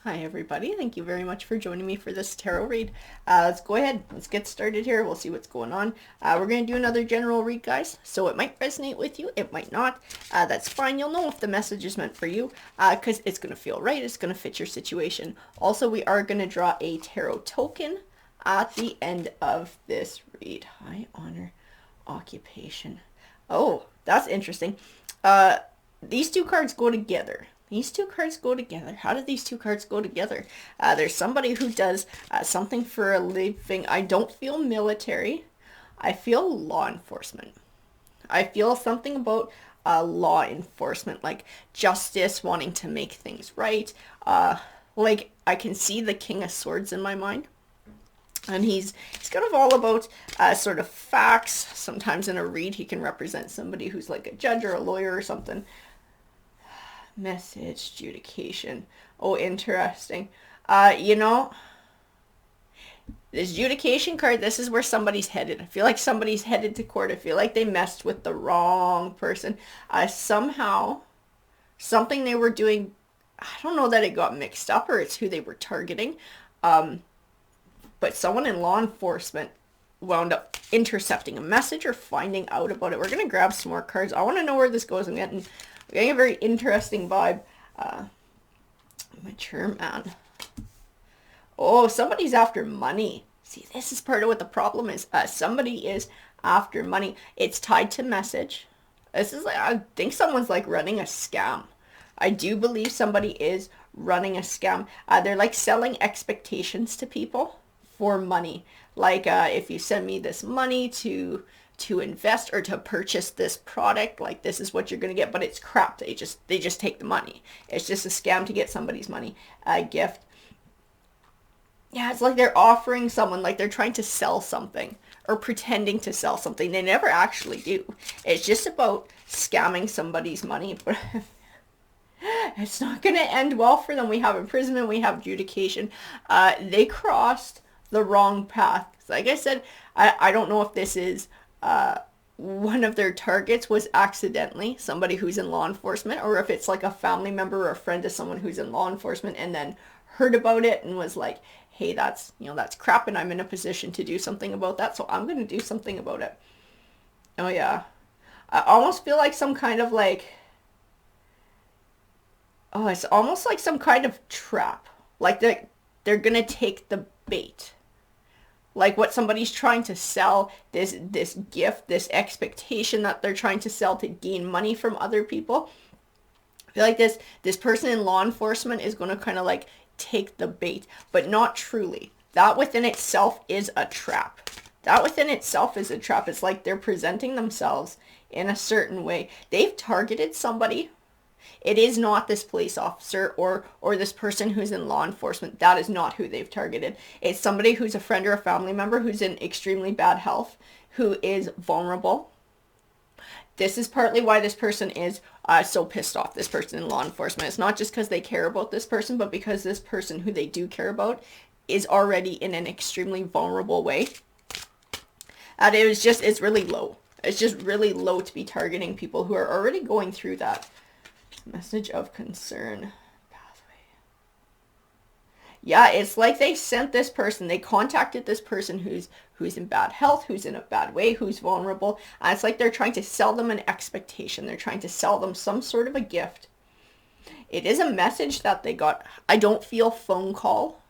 Hi everybody, thank you very much for joining me for this tarot read. Let's go ahead, let's get started here, we'll see what's going on. We're going to do another general read, guys, so it might resonate with you, it might not. That's fine, you'll know if the message is meant for you, because it's going to feel right, it's going to fit your situation. Also, we are going to draw a tarot token at the end of this read. High honor occupation. Oh, that's interesting. These two cards go together. These two cards go together. How do these two cards go together? There's somebody who does something for a living. I don't feel military. I feel law enforcement. I feel something about law enforcement, like justice, wanting to make things right. Like I can see the King of Swords in my mind. And he's kind of all about sort of facts. Sometimes in a read he can represent somebody who's like a judge or a lawyer or something. Message, adjudication. Oh, interesting. You know, this adjudication card, this is where somebody's headed. I feel like somebody's headed to court. I feel like they messed with the wrong person. Somehow, something they were doing, I don't know that it got mixed up or it's who they were targeting. But someone in law enforcement wound up intercepting a message or finding out about it. We're going to grab some more cards. I want to know where this goes. I'm getting a very interesting vibe. Mature man. Oh, somebody's after money. See, this is part of what the problem is. Somebody is after money. It's tied to message. This is like, I think someone's like running a scam. I do believe somebody is running a scam. They're like selling expectations to people for money. Like if you send me this money to invest or to purchase this product, like this is what you're gonna get, but it's crap. They just take the money. It's just a scam to get somebody's money. A gift. Yeah, it's like they're offering someone, like they're trying to sell something or pretending to sell something. They never actually do. It's just about scamming somebody's money, but it's not going to end well for them. We have imprisonment, we have adjudication. They crossed the wrong path. Like I said, I don't know if this is one of their targets was accidentally somebody who's in law enforcement, or if it's like a family member or a friend of someone who's in law enforcement and then heard about it and was like, hey, that's crap and I'm in a position to do something about that, so I'm going to do something about it. Oh yeah. I almost feel like some kind of like, oh, it's almost like some kind of trap. Like they're going to take the bait. Like what somebody's trying to sell, this gift, this expectation that they're trying to sell to gain money from other people. I feel like this person in law enforcement is going to kind of like take the bait, but not truly. That within itself is a trap. That within itself is a trap. It's like they're presenting themselves in a certain way. They've targeted somebody. It is not this police officer or this person who's in law enforcement. That is not who they've targeted. It's somebody who's a friend or a family member who's in extremely bad health, who is vulnerable. This is partly why this person is so pissed off, this person in law enforcement. It's not just because they care about this person, but because this person who they do care about is already in an extremely vulnerable way. And it's really low. It's just really low to be targeting people who are already going through that. Message of concern. Pathway. Yeah, it's like they sent this person, they contacted this person who's in bad health, who's in a bad way, who's vulnerable. And it's like they're trying to sell them an expectation. They're trying to sell them some sort of a gift. It is a message that they got. I don't feel phone call.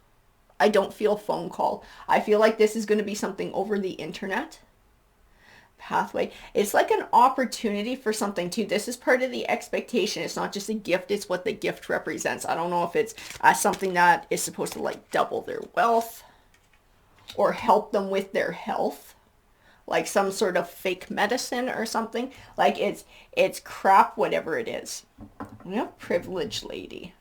I don't feel phone call. I feel like this is going to be something over the internet. Pathway. It's like an opportunity for something too. This is part of the expectation. It's not just a gift, it's what the gift represents. I don't know if it's something that is supposed to like double their wealth or help them with their health, like some sort of fake medicine or something. Like it's crap, whatever it is. We have privileged lady.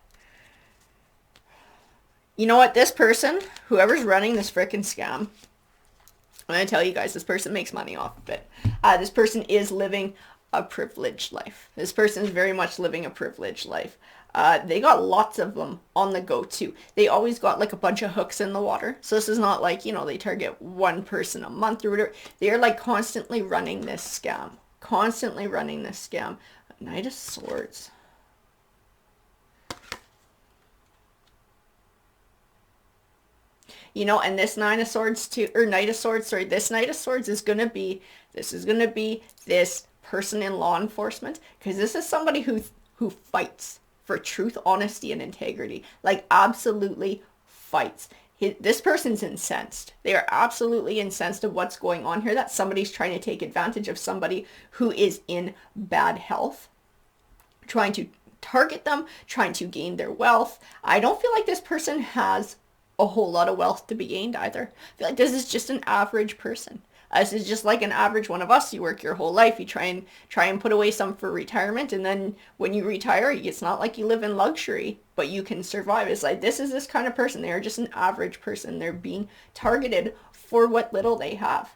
You know what, this person, whoever's running this frickin' scam, I'm going to tell you guys, this person makes money off of it. This person is living a privileged life. This person is very much living a privileged life. They got lots of them on the go too. They always got like a bunch of hooks in the water. So this is not like, they target one person a month or whatever. They are like constantly running this scam. Constantly running this scam. Knight of Swords. You know, and this Nine of Swords too, or Knight of Swords, sorry, this Knight of Swords is going to be, this is going to be this person in law enforcement, because this is somebody who fights for truth, honesty, and integrity. Like, absolutely fights. This person's incensed. They are absolutely incensed of what's going on here, that somebody's trying to take advantage of somebody who is in bad health, trying to target them, trying to gain their wealth. I don't feel like this person has a whole lot of wealth to be gained either. I feel like this is just an average person. This is just like an average one of us. You work your whole life, you try and put away some for retirement, and then when you retire, it's not like you live in luxury, but you can survive. It's like, this is this kind of person. They are just an average person. They're being targeted for what little they have.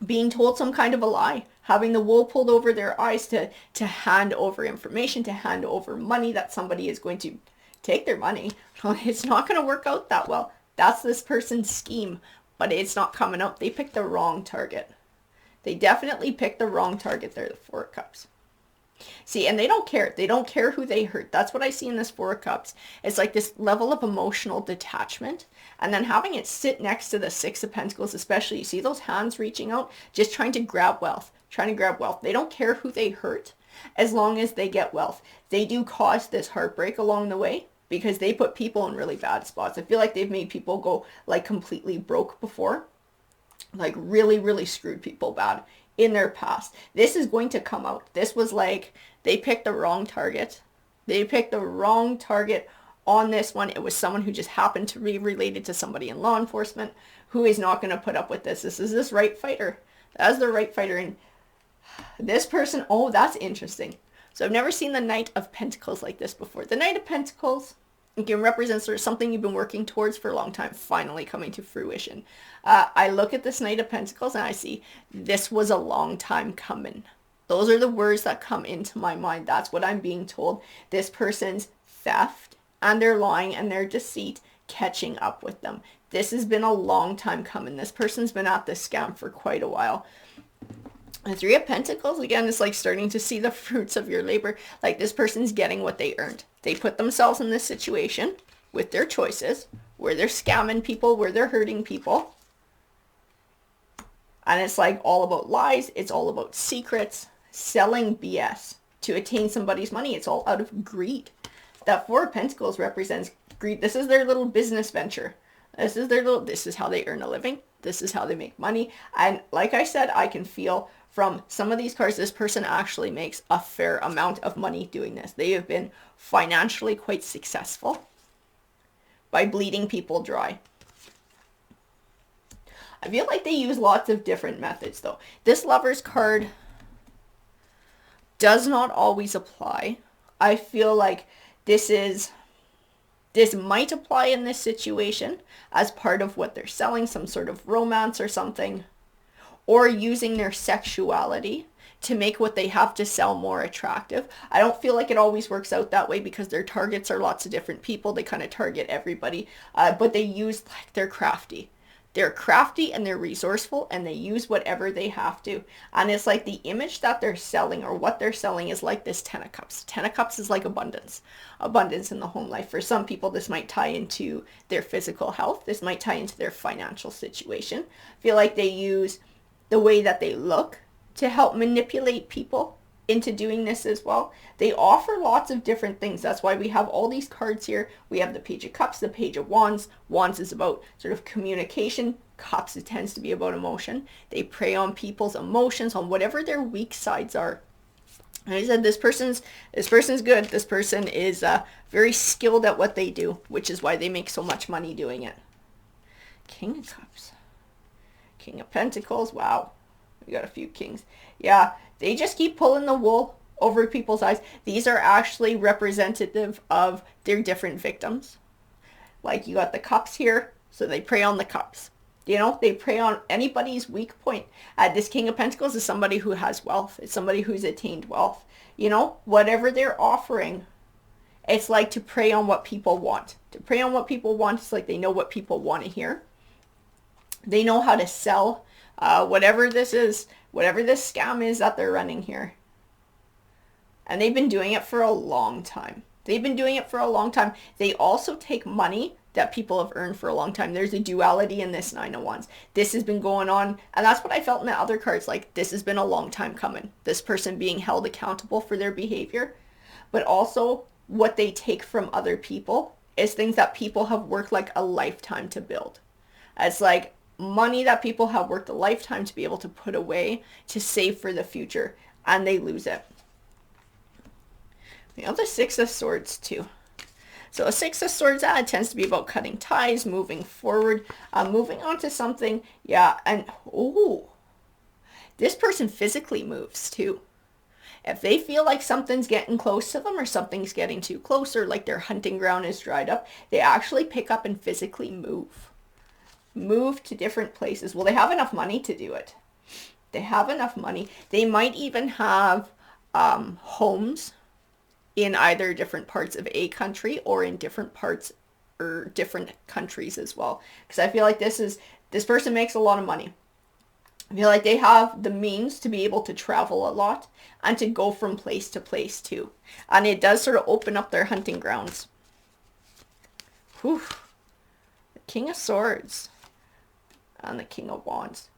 Being told some kind of a lie, having the wool pulled over their eyes to hand over information, to hand over money, that somebody is going to take their money. It's not going to work out that well. That's this person's scheme, but it's not coming out. They picked the wrong target. They definitely picked the wrong target there, the Four of Cups. See, and they don't care. They don't care who they hurt. That's what I see in this Four of Cups. It's like this level of emotional detachment. And then having it sit next to the Six of Pentacles, especially, you see those hands reaching out, just trying to grab wealth, trying to grab wealth. They don't care who they hurt as long as they get wealth. They do cause this heartbreak along the way because they put people in really bad spots. I feel like they've made people go like completely broke before, like really, really screwed people bad in their past. This is going to come out. This was like, they picked the wrong target. They picked the wrong target on this one. It was someone who just happened to be related to somebody in law enforcement who is not going to put up with this. This is this right fighter. That's the right fighter. And this person, oh, that's interesting. So I've never seen the Knight of Pentacles like this before. The Knight of Pentacles, it can represent sort of something you've been working towards for a long time, finally coming to fruition. I look at this Knight of Pentacles and I see this was a long time coming. Those are the words that come into my mind. That's what I'm being told. This person's theft and their lying and their deceit catching up with them. This has been a long time coming. This person's been at this scam for quite a while. The Three of Pentacles, again, is like starting to see the fruits of your labor. Like, this person's getting what they earned. They put themselves in this situation with their choices, where they're scamming people, where they're hurting people. And it's like all about lies. It's all about secrets, selling BS to attain somebody's money. It's all out of greed. That Four of Pentacles represents greed. This is their little business venture. This is how they earn a living. This is how they make money. And like I said, I can feel from some of these cards, this person actually makes a fair amount of money doing this. They have been financially quite successful by bleeding people dry. I feel like they use lots of different methods though. This Lover's card does not always apply. I feel like this might apply in this situation as part of what they're selling, some sort of romance or something, or using their sexuality to make what they have to sell more attractive. I don't feel like it always works out that way because their targets are lots of different people. They kind of target everybody, but they use, like, they're crafty. They're crafty and they're resourceful and they use whatever they have to. And it's like the image that they're selling or what they're selling is like this Ten of Cups. Ten of Cups is like abundance. Abundance in the home life. For some people, this might tie into their physical health. This might tie into their financial situation. I feel like they use the way that they look to help manipulate people into doing this as well. They offer lots of different things. That's why we have all these cards here. We have the Page of Cups, the Page of Wands. Wands is about sort of communication. Cups, it tends to be about emotion. They prey on people's emotions, on whatever their weak sides are. And I said, this person's good. This person is very skilled at what they do, which is why they make so much money doing it. King of Cups. King of Pentacles. Wow. We got a few kings. Yeah, they just keep pulling the wool over people's eyes. These are actually representative of their different victims. Like, you got the cups here, so they prey on the cups. You know, they prey on anybody's weak point. This King of Pentacles is somebody who has wealth. It's somebody who's attained wealth. You know, whatever they're offering, it's like to prey on what people want. To prey on what people want, it's like they know what people want to hear. They know how to sell whatever this is, whatever this scam is that they're running here. And they've been doing it for a long time. They've been doing it for a long time. They also take money that people have earned for a long time. There's a duality in this Nine of Wands. This has been going on, and that's what I felt in the other cards. Like, this has been a long time coming. This person being held accountable for their behavior, but also what they take from other people is things that people have worked like a lifetime to build. It's like money that people have worked a lifetime to be able to put away to save for the future, and they lose it. We have the Six of Swords too. So a Six of Swords, it tends to be about cutting ties, moving forward, moving on to something. Yeah, and this person physically moves too. If they feel like something's getting close to them or something's getting too close, or like their hunting ground is dried up, they actually pick up and physically move. Move to different places. Well, they have enough money to do it. They have enough money. They might even have homes in either different parts of a country or in different parts or different countries as well. Because I feel like this person makes a lot of money. I feel like they have the means to be able to travel a lot and to go from place to place too. And it does sort of open up their hunting grounds. Whew. The King of Swords and the King of Wands.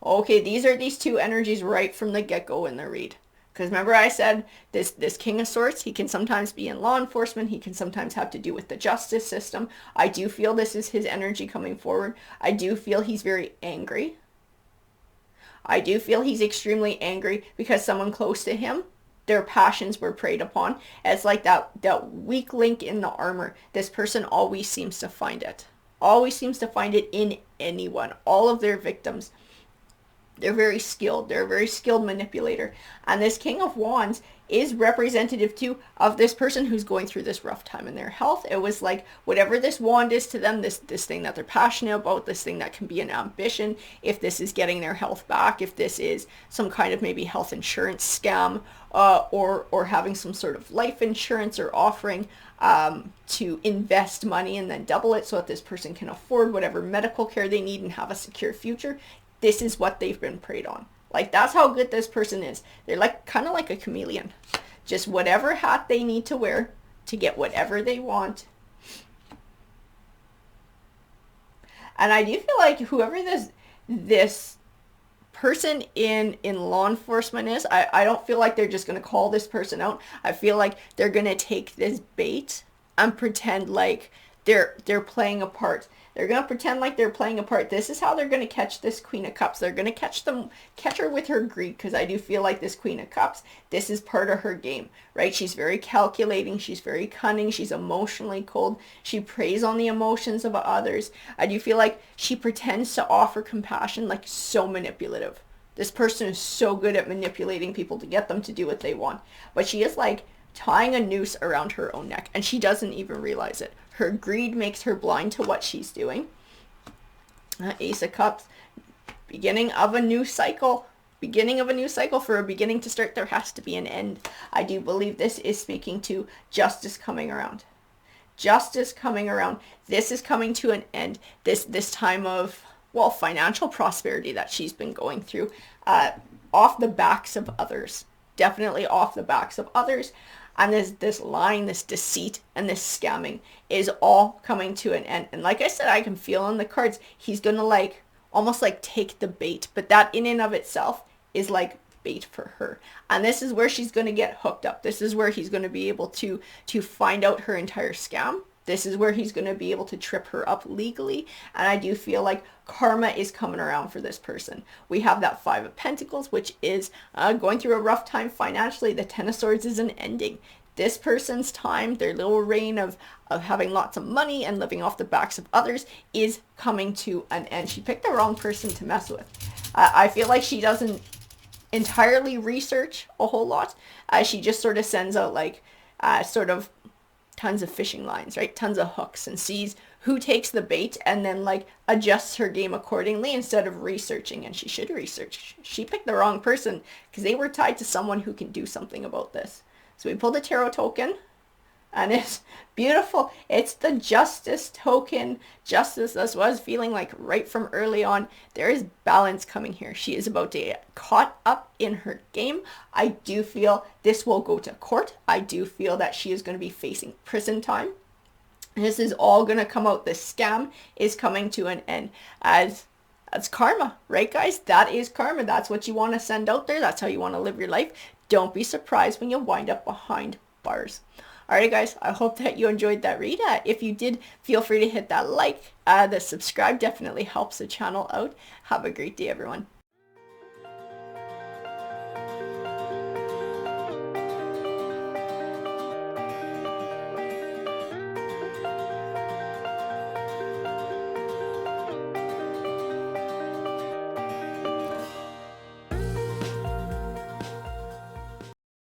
Okay, these are these two energies right from the get-go in the read. Because remember I said this King of Swords, he can sometimes be in law enforcement. He can sometimes have to do with the justice system. I do feel this is his energy coming forward. I do feel he's very angry. I do feel he's extremely angry because someone close to him, their passions were preyed upon. It's like that weak link in the armor. This person always seems to find it. Always seems to find it in anyone. All of their victims. They're very skilled. They're a very skilled manipulator. And this King of Wands is representative too of this person who's going through this rough time in their health. It was like whatever this wand is to them, this thing that they're passionate about, this thing that can be an ambition, if this is getting their health back, if this is some kind of maybe health insurance scam, or having some sort of life insurance or offering to invest money and then double it so that this person can afford whatever medical care they need and have a secure future. This is what they've been preyed on. Like, that's how good this person is. They're like kind of like a chameleon. Just whatever hat they need to wear to get whatever they want. And I do feel like whoever this person in law enforcement is, I don't feel like they're just going to call this person out. I feel like they're going to take this bait and pretend like they're playing a part. They're going to pretend like they're playing a part. This is how they're going to catch this Queen of Cups. They're going to catch her with her greed, because I do feel like this Queen of Cups, this is part of her game, right? She's very calculating. She's very cunning. She's emotionally cold. She preys on the emotions of others. I do feel like she pretends to offer compassion, like so manipulative. This person is so good at manipulating people to get them to do what they want. But she is like tying a noose around her own neck, and she doesn't even realize it. Her greed makes her blind to what she's doing. Ace of Cups, beginning of a new cycle. Beginning of a new cycle. For a beginning to start, there has to be an end. I do believe this is speaking to justice coming around. Justice coming around. This is coming to an end. This time of, well, financial prosperity that she's been going through, off the backs of others. Definitely off the backs of others. And this lying, this deceit, and this scamming is all coming to an end. And like I said, I can feel on the cards, he's going to like, almost like take the bait. But that in and of itself is like bait for her. And this is where she's going to get hooked up. This is where he's going to be able to find out her entire scam. This is where he's going to be able to trip her up legally. And I do feel like karma is coming around for this person. We have that Five of Pentacles, which is going through a rough time financially. The Ten of Swords is an ending. This person's time, their little reign of having lots of money and living off the backs of others, is coming to an end. She picked the wrong person to mess with. I feel like she doesn't entirely research a whole lot. She just sort of sends out like sort of tons of fishing lines, right? Tons of hooks, and sees who takes the bait and then like adjusts her game accordingly instead of researching. And she should research. She picked the wrong person because they were tied to someone who can do something about this. So we pulled a tarot token, and it's beautiful. It's the Justice token. Justice, this was feeling like right from early on. There is balance coming here. She is about to get caught up in her game. I do feel this will go to court. I do feel that she is going to be facing prison time. This is all going to come out. The scam is coming to an end. As that's karma, right, guys? That is karma. That's what you want to send out there. That's how you want to live your life. Don't be surprised when you wind up behind bars. Alright, guys, I hope that you enjoyed that read. If you did, feel free to hit that like. The subscribe definitely helps the channel out. Have a great day, everyone.